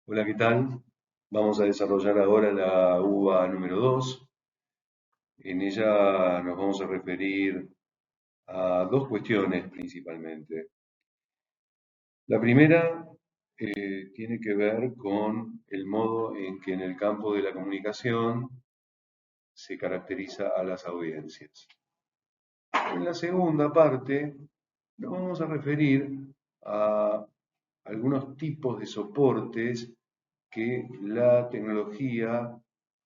Hola, ¿qué tal? Vamos a desarrollar ahora la uva número 2. En ella nos vamos a referir a dos cuestiones principalmente. La primera tiene que ver con el modo en que en el campo de la comunicación se caracteriza a las audiencias. En la segunda parte nos vamos a referir a algunos tipos de soportes que la tecnología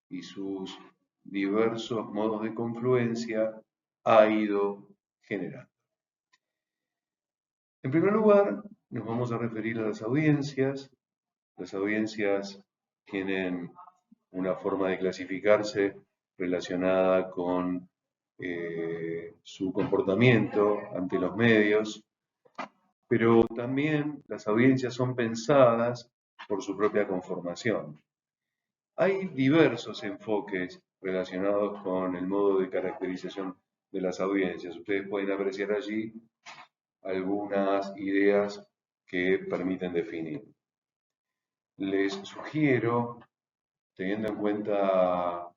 y sus diversos modos de confluencia ha ido generando. En primer lugar, nos vamos a referir a las audiencias. Las audiencias tienen una forma de clasificarse relacionada con su comportamiento ante los medios, pero también las audiencias son pensadas por su propia conformación. Hay diversos enfoques relacionados con el modo de caracterización de las audiencias. Ustedes pueden apreciar allí algunas ideas que permiten definir. Les sugiero, teniendo en cuenta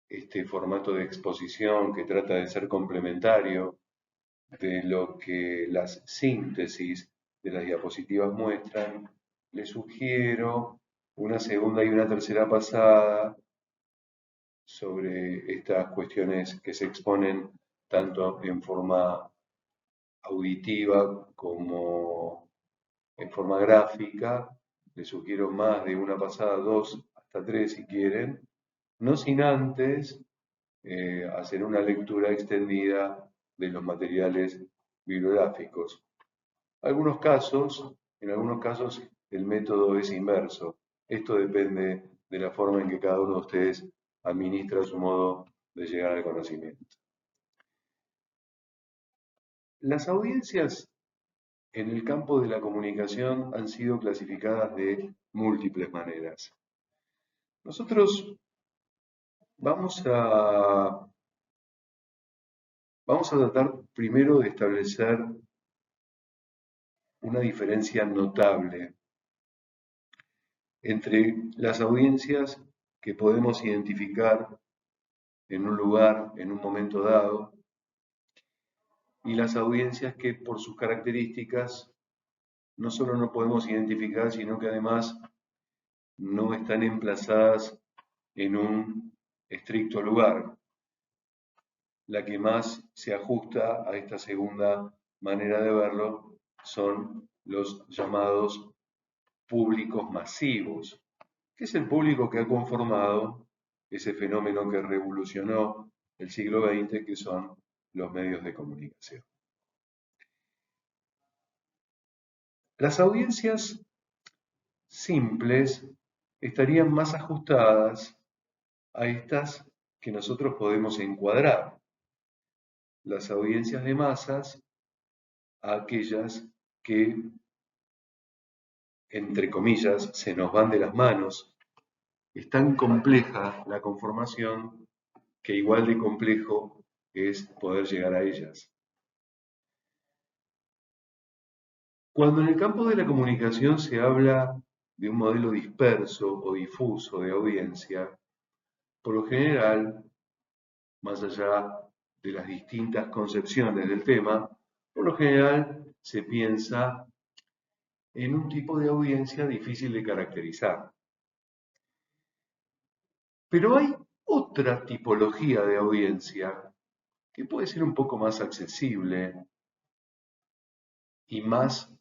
este formato de exposición que trata de ser complementario de lo que las síntesis de las diapositivas muestran, les sugiero una segunda y una tercera pasada sobre estas cuestiones que se exponen tanto en forma auditiva como en forma gráfica. Les sugiero más de una pasada, dos hasta tres si quieren, no sin antes hacer una lectura extendida de los materiales bibliográficos. En algunos casos el método es inverso. Esto depende de la forma en que cada uno de ustedes administra su modo de llegar al conocimiento. Las audiencias en el campo de la comunicación han sido clasificadas de múltiples maneras. Nosotros vamos a, vamos a tratar primero de establecer una diferencia notable entre las audiencias que podemos identificar en un lugar, en un momento dado, y las audiencias que por sus características no solo no podemos identificar, sino que además no están emplazadas en un estricto lugar. La que más se ajusta a esta segunda manera de verlo son los llamados públicos masivos, que es el público que ha conformado ese fenómeno que revolucionó el siglo XX, que son los medios de comunicación. Las audiencias simples estarían más ajustadas a estas que nosotros podemos encuadrar. Las audiencias de masas a aquellas que, entre comillas, se nos van de las manos. Es tan compleja la conformación que igual de complejo es poder llegar a ellas. Cuando en el campo de la comunicación se habla de un modelo disperso o difuso de audiencia, por lo general, más allá de las distintas concepciones del tema, por lo general se piensa en un tipo de audiencia difícil de caracterizar. Pero hay otra tipología de audiencia que puede ser un poco más accesible y más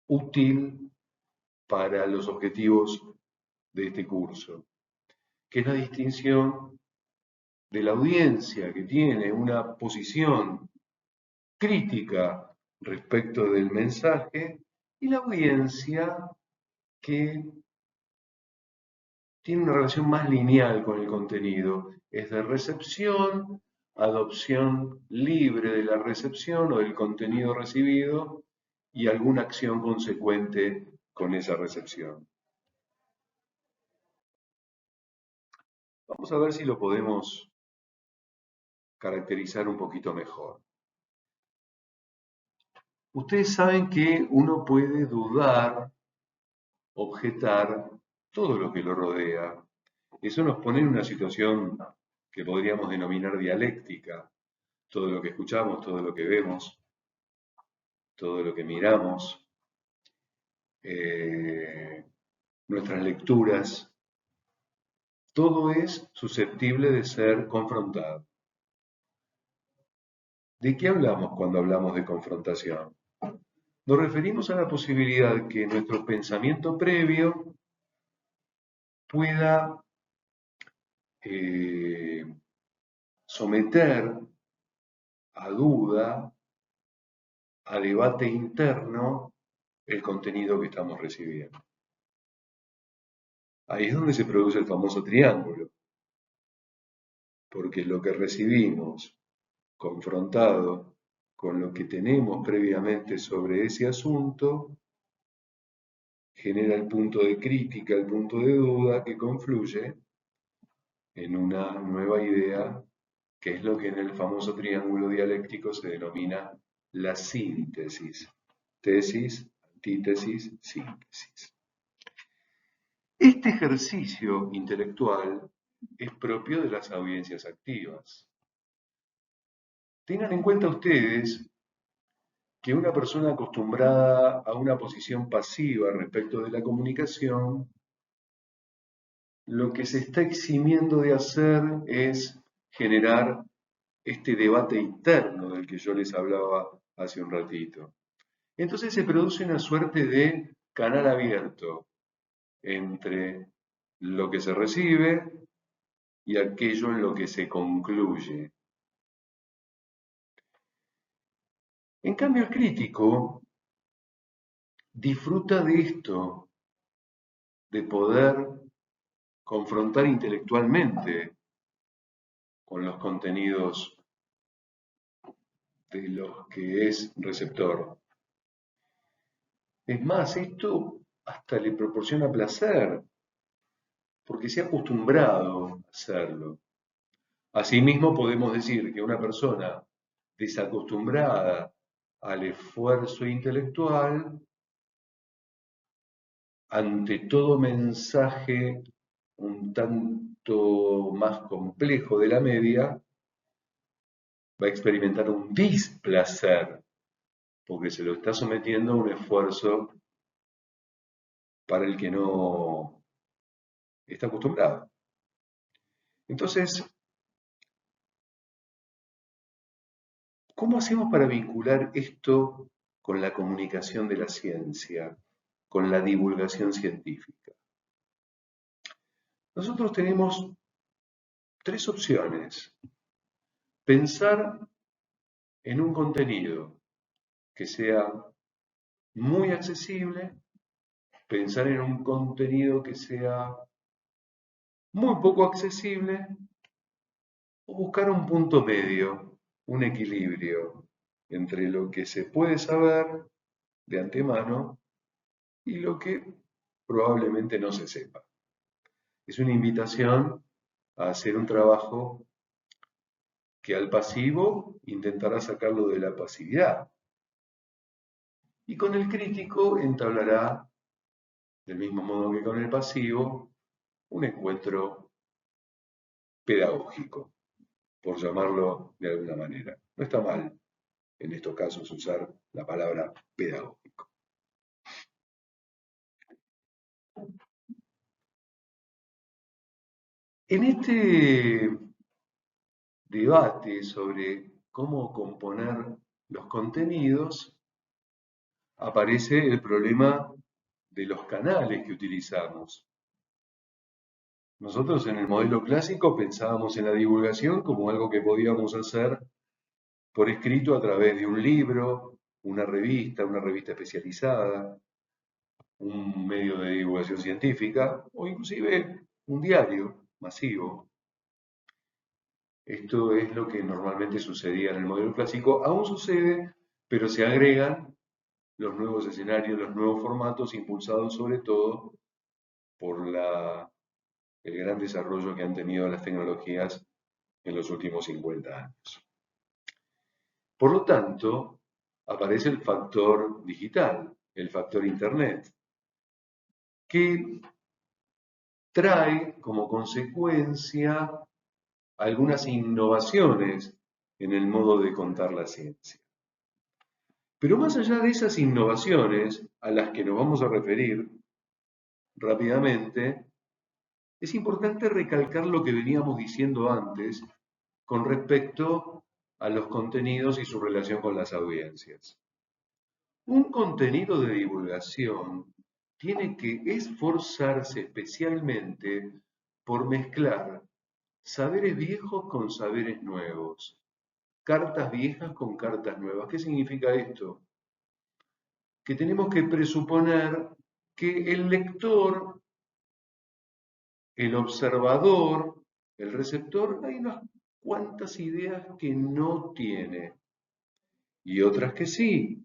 útil para los objetivos de este curso, que es la distinción de la audiencia que tiene una posición crítica respecto del mensaje y la audiencia que tiene una relación más lineal con el contenido, es de recepción, adopción libre de la recepción o del contenido recibido y alguna acción consecuente con esa recepción. Vamos a ver si lo podemos caracterizar un poquito mejor. Ustedes saben que uno puede dudar objetar todo lo que lo rodea. Eso nos pone en una situación que podríamos denominar dialéctica. Todo lo que escuchamos, todo lo que vemos, todo lo que miramos, eh, nuestras lecturas, todo es susceptible de ser confrontado. ¿De qué hablamos cuando hablamos de confrontación? Nos referimos a la posibilidad que nuestro pensamiento previo pueda eh, someter a duda, a debate interno, el contenido que estamos recibiendo. Ahí es donde se produce el famoso triángulo, porque lo que recibimos confrontado con lo que tenemos previamente sobre ese asunto, genera el punto de crítica, el punto de duda que confluye en una nueva idea, que es lo que en el famoso triángulo dialéctico se denomina la síntesis. Tesis, antítesis, síntesis. Este ejercicio intelectual es propio de las audiencias activas. Tengan en cuenta ustedes que una persona acostumbrada a una posición pasiva respecto de la comunicación, lo que se está eximiendo de hacer es generar este debate interno del que yo les hablaba hace un ratito. Entonces se produce una suerte de canal abierto entre lo que se recibe y aquello en lo que se concluye. En cambio, el crítico disfruta de esto, de poder confrontar intelectualmente con los contenidos de los que es receptor. Es más, esto hasta le proporciona placer, porque se ha acostumbrado a hacerlo. Asimismo, podemos decir que una persona desacostumbrada al esfuerzo intelectual, ante todo mensaje un tanto más complejo de la media, va a experimentar un displacer, porque se lo está sometiendo a un esfuerzo para el que no está acostumbrado. Entonces, ¿cómo hacemos para vincular esto con la comunicación de la ciencia, con la divulgación científica? Nosotros tenemos tres opciones. Pensar en un contenido que sea muy accesible, pensar en un contenido que sea muy poco accesible o buscar un punto medio, un equilibrio entre lo que se puede saber de antemano y lo que probablemente no se sepa. Es una invitación a hacer un trabajo que al pasivo intentará sacarlo de la pasividad. Y con el crítico entablará, del mismo modo que con el pasivo, un encuentro pedagógico, por llamarlo de alguna manera. No está mal en estos casos usar la palabra pedagógico. En este debate sobre cómo componer los contenidos, aparece el problema de los canales que utilizamos. Nosotros en el modelo clásico pensábamos en la divulgación como algo que podíamos hacer por escrito a través de un libro, una revista especializada, un medio de divulgación científica o inclusive un diario masivo. Esto es lo que normalmente sucedía en el modelo clásico, aún sucede, pero se agregan los nuevos escenarios, los nuevos formatos, impulsados sobre todo por el gran desarrollo que han tenido las tecnologías en los últimos 50 años. Por lo tanto, aparece el factor digital, el factor Internet. que trae como consecuencia algunas innovaciones en el modo de contar la ciencia. Pero más allá de esas innovaciones a las que nos vamos a referir rápidamente, es importante recalcar lo que veníamos diciendo antes con respecto a los contenidos y su relación con las audiencias. Un contenido de divulgación tiene que esforzarse especialmente por mezclar saberes viejos con saberes nuevos, cartas viejas con cartas nuevas. ¿Qué significa esto? Que tenemos que presuponer que el lector, el observador, el receptor, hay unas cuantas ideas que no tiene y otras que sí.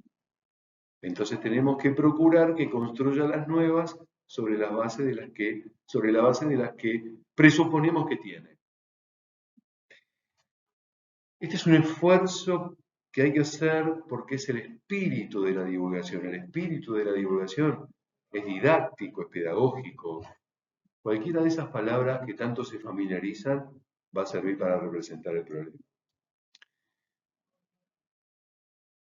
Entonces tenemos que procurar que construya las nuevas sobre la base de las que presuponemos que tiene. Este es un esfuerzo que hay que hacer porque es el espíritu de la divulgación. El espíritu de la divulgación es didáctico, es pedagógico. Cualquiera de esas palabras que tanto se familiarizan va a servir para representar el problema.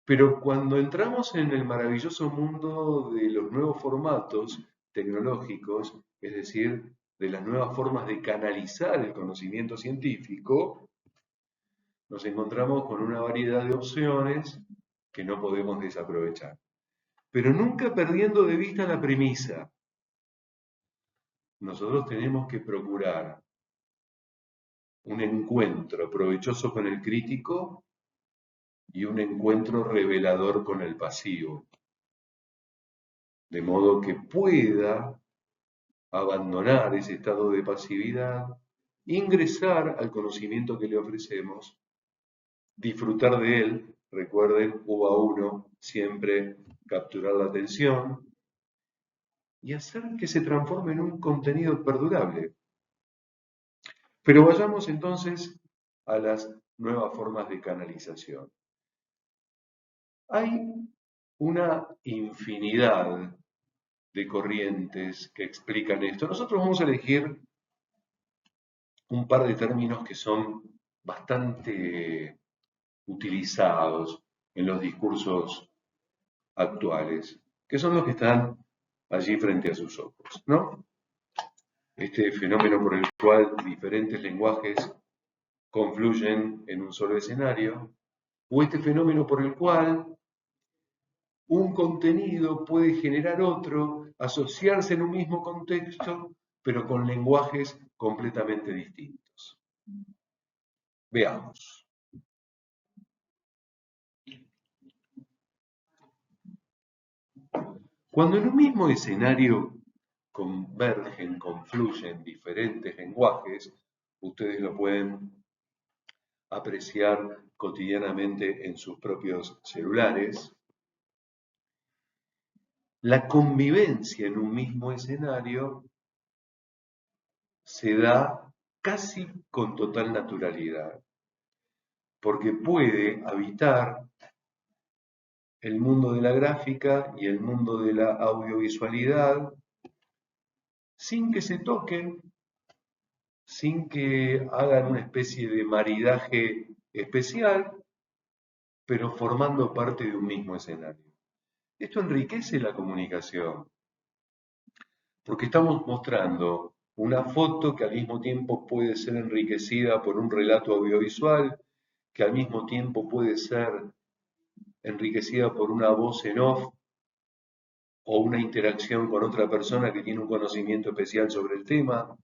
Pero cuando entramos en el maravilloso mundo de los nuevos formatos tecnológicos, es decir, de las nuevas formas de canalizar el conocimiento científico, nos encontramos con una variedad de opciones que no podemos desaprovechar. Pero nunca perdiendo de vista la premisa. Nosotros tenemos que procurar un encuentro provechoso con el crítico y un encuentro revelador con el pasivo, de modo que pueda abandonar ese estado de pasividad, ingresar al conocimiento que le ofrecemos, disfrutar de él, recuerden, uno, siempre capturar la atención, y hacer que se transforme en un contenido perdurable. Pero vayamos entonces a las nuevas formas de canalización. Hay una infinidad de corrientes que explican esto. Nosotros vamos a elegir un par de términos que son bastante utilizados en los discursos actuales, que son los que están allí frente a sus ojos, ¿no? Este fenómeno por el cual diferentes lenguajes confluyen en un solo escenario, o este fenómeno por el cual un contenido puede generar otro, asociarse en un mismo contexto, pero con lenguajes completamente distintos. Veamos. Cuando en un mismo escenario convergen, confluyen diferentes lenguajes, ustedes lo pueden apreciar cotidianamente en sus propios celulares, la convivencia en un mismo escenario se da casi con total naturalidad, porque puede habitar el mundo de la gráfica y el mundo de la audiovisualidad sin que se toquen, sin que hagan una especie de maridaje especial, pero formando parte de un mismo escenario. Esto enriquece la comunicación, porque estamos mostrando una foto que al mismo tiempo puede ser enriquecida por un relato audiovisual, que al mismo tiempo puede ser enriquecida por una voz en off o una interacción con otra persona que tiene un conocimiento especial sobre el tema.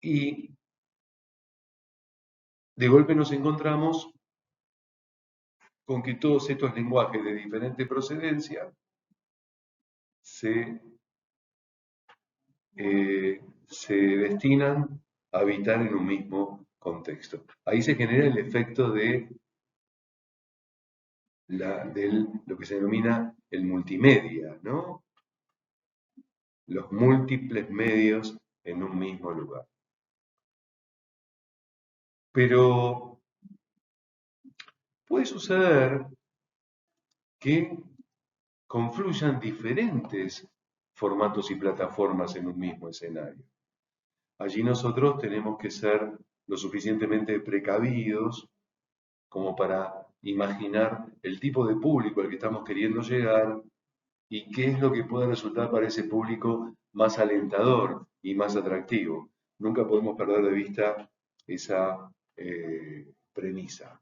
Y de golpe nos encontramos con que todos estos lenguajes de diferente procedencia se destinan a habitar en un mismo contexto. Ahí se genera el efecto de lo que se denomina el multimedia, ¿no? Los múltiples medios en un mismo lugar. Pero puede suceder que confluyan diferentes formatos y plataformas en un mismo escenario. Allí nosotros tenemos que ser lo suficientemente precavidos como para imaginar el tipo de público al que estamos queriendo llegar y qué es lo que puede resultar para ese público más alentador y más atractivo. Nunca podemos perder de vista esa premisa.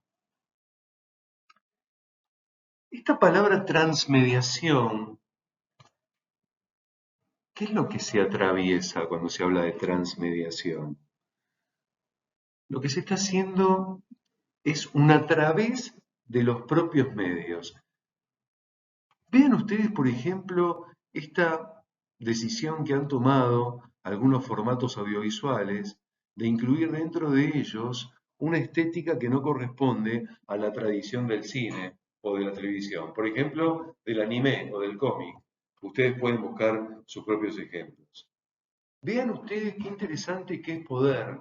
Esta palabra transmediación, ¿qué es lo que se atraviesa cuando se habla de transmediación? Lo que se está haciendo es a través de los propios medios. Vean ustedes, por ejemplo, esta decisión que han tomado algunos formatos audiovisuales de incluir dentro de ellos una estética que no corresponde a la tradición del cine o de la televisión. Por ejemplo, del anime o del cómic. Ustedes pueden buscar sus propios ejemplos. Vean ustedes qué interesante que es poder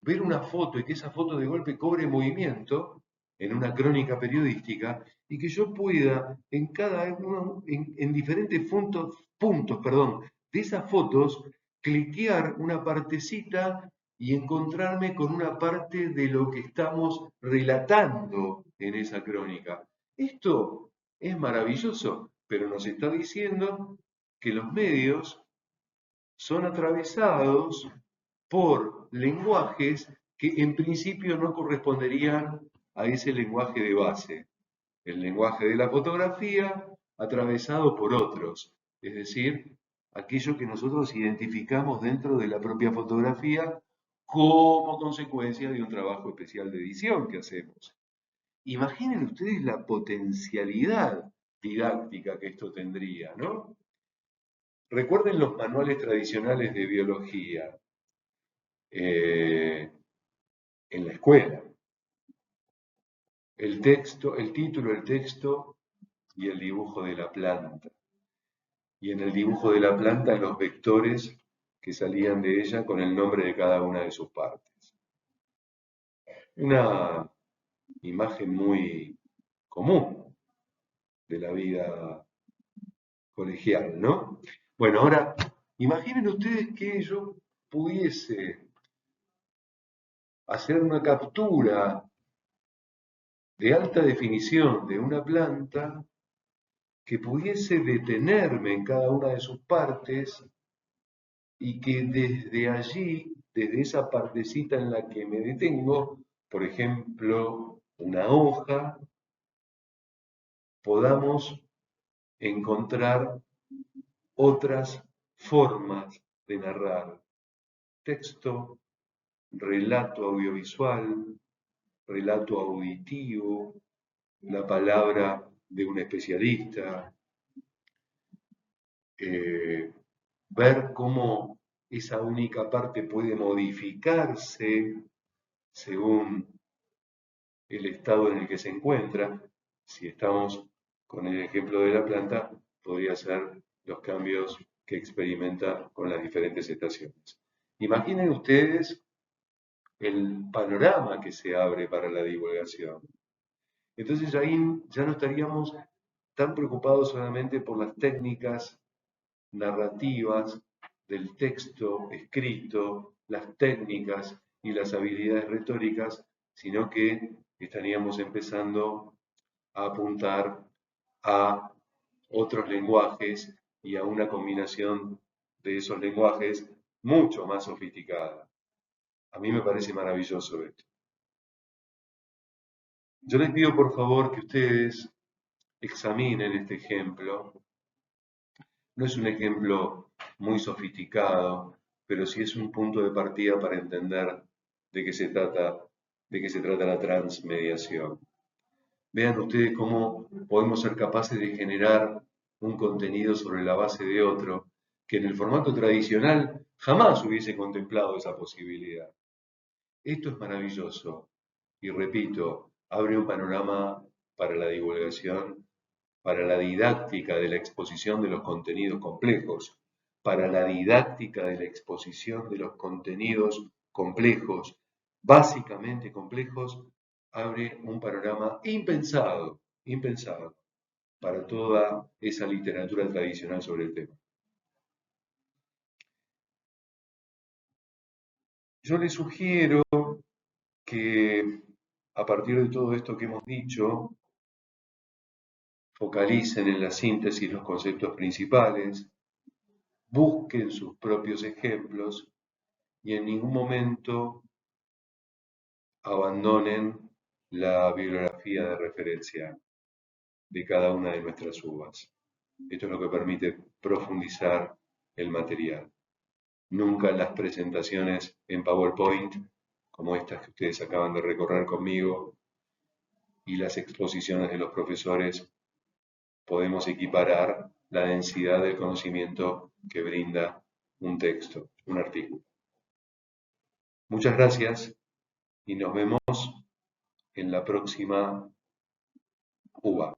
ver una foto y que esa foto de golpe cobre movimiento en una crónica periodística y que yo pueda en cada uno, en diferentes puntos, de esas fotos, cliquear una partecita y encontrarme con una parte de lo que estamos relatando en esa crónica. Esto es maravilloso, pero nos está diciendo que los medios son atravesados por lenguajes que en principio no corresponderían a ese lenguaje de base. El lenguaje de la fotografía atravesado por otros, es decir, aquello que nosotros identificamos dentro de la propia fotografía como consecuencia de un trabajo especial de edición que hacemos. Imaginen ustedes la potencialidad didáctica que esto tendría, ¿no? Recuerden los manuales tradicionales de biología en la escuela. El texto, el título, el texto y el dibujo de la planta. Y en el dibujo de la planta los vectores que salían de ella con el nombre de cada una de sus partes. Una imagen muy común de la vida colegial, ¿no? Bueno, ahora, imaginen ustedes que yo pudiese hacer una captura de alta definición de una planta que pudiese detenerme en cada una de sus partes y que desde allí, desde esa partecita en la que me detengo, por ejemplo, una hoja, podamos encontrar otras formas de narrar. Texto, relato audiovisual, relato auditivo, la palabra de un especialista, ver cómo esa única parte puede modificarse según el estado en el que se encuentra. Si estamos con el ejemplo de la planta, podría ser los cambios que experimenta con las diferentes estaciones. Imaginen ustedes el panorama que se abre para la divulgación. Entonces ahí ya no estaríamos tan preocupados solamente por las técnicas narrativas del texto escrito, las técnicas y las habilidades retóricas, sino que estaríamos empezando a apuntar a otros lenguajes y a una combinación de esos lenguajes mucho más sofisticada. A mí me parece maravilloso esto. Yo les pido por favor que ustedes examinen este ejemplo. No es un ejemplo muy sofisticado, pero sí es un punto de partida para entender de qué se trata la transmediación. Vean ustedes cómo podemos ser capaces de generar un contenido sobre la base de otro, que en el formato tradicional jamás hubiese contemplado esa posibilidad. Esto es maravilloso y repito, abre un panorama para la divulgación, para la didáctica de la exposición de los contenidos complejos, para la didáctica de la exposición de los contenidos complejos, básicamente complejos, abre un panorama impensado para toda esa literatura tradicional sobre el tema. Yo les sugiero que a partir de todo esto que hemos dicho, focalicen en la síntesis los conceptos principales, busquen sus propios ejemplos y en ningún momento abandonen la bibliografía de referencia de cada una de nuestras uvas. Esto es lo que permite profundizar el material. Nunca en las presentaciones en PowerPoint, como estas que ustedes acaban de recorrer conmigo, y las exposiciones de los profesores, podemos equiparar la densidad del conocimiento que brinda un texto, un artículo. Muchas gracias y nos vemos en la próxima UBA.